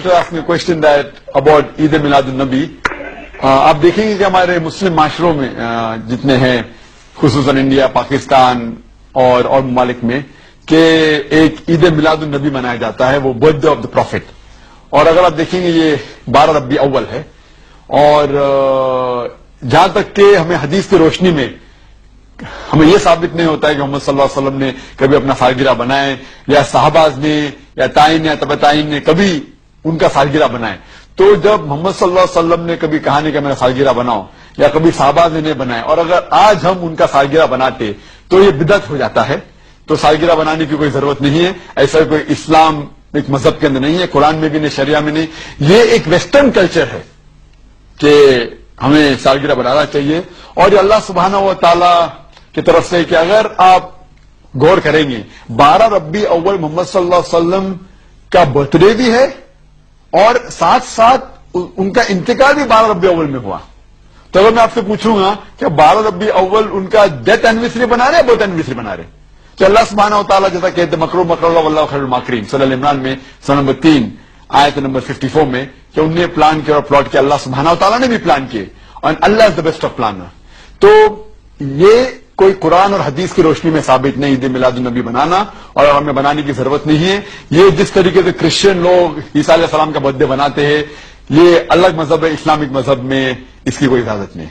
to ask me a question that about Eid Milad-un-Nabi. آپ دیکھیں گے کہ ہمارے مسلم معاشروں میں جتنے ہیں خصوصاً انڈیا، پاکستان اور ممالک میں کہ ایک عید میلاد النبی منایا جاتا ہے، وہ birthday of the prophet. اور اگر آپ دیکھیں گے یہ 12 ربیع اول ہے، اور جہاں تک کہ ہمیں حدیث کی روشنی میں ہمیں یہ ثابت نہیں ہوتا ہے کہ محمد صلی اللہ علیہ وسلم نے کبھی اپنا سالگرہ بنائے، یا صحابہ نے یا تائین یا تبع تائین نے کبھی ان کا سالگرہ بنائے. تو جب محمد صلی اللہ علیہ وسلم نے کبھی کہا نہیں کہ میرا سالگرہ بناؤ، یا کبھی صحابہ نے نہیں بنائے، اور اگر آج ہم ان کا سالگرہ بناتے تو یہ بدعت ہو جاتا ہے. تو سالگرہ بنانے کی کوئی ضرورت نہیں ہے، ایسا کوئی اسلام ایک مذہب کے اندر نہیں ہے، قرآن میں بھی نہیں، شریعہ میں نہیں. یہ ایک ویسٹرن کلچر ہے کہ ہمیں سالگرہ بنانا چاہیے. اور یہ اللہ سبحانہ و تعالی کی طرف سے کہ اگر آپ غور کریں گے 12 ربیع اول محمد صلی اللہ علیہ وسلم کا برتھ ڈے بھی ہے، اور ساتھ ساتھ ان کا انتقال بھی 12 ربیع اول میں ہوا. تو اگر میں آپ سے پوچھوں گا کہ 12 ربیع اول ان کا ڈیتھ اینیورسری بنا رہے ہیں، برتھ اینیورسری بنا رہے ہیں؟ تو اللہ سبحانہ و تعالیٰ جیسا کہتے مکرو مکر اللہ واللہ خیر الماکرین، سورہ عمران میں سورہ نمبر 3 آیت نمبر 54 میں، کہ انہوں نے پلان کیا اور پلاٹ کیا، اللہ سبحانہ و تعالیٰ نے بھی پلان کیے، اور اللہ از دا بیسٹ آف پلانر. تو یہ کوئی قرآن اور حدیث کی روشنی میں ثابت نہیں عید میلاد النبی بنانا، اور ہمیں بنانے کی ضرورت نہیں ہے. یہ جس طریقے سے کرسچن لوگ عیسیٰ علیہ السلام کا برتھ ڈے بناتے ہیں، یہ الگ مذہب ہے، اسلامک مذہب میں اس کی کوئی اجازت نہیں.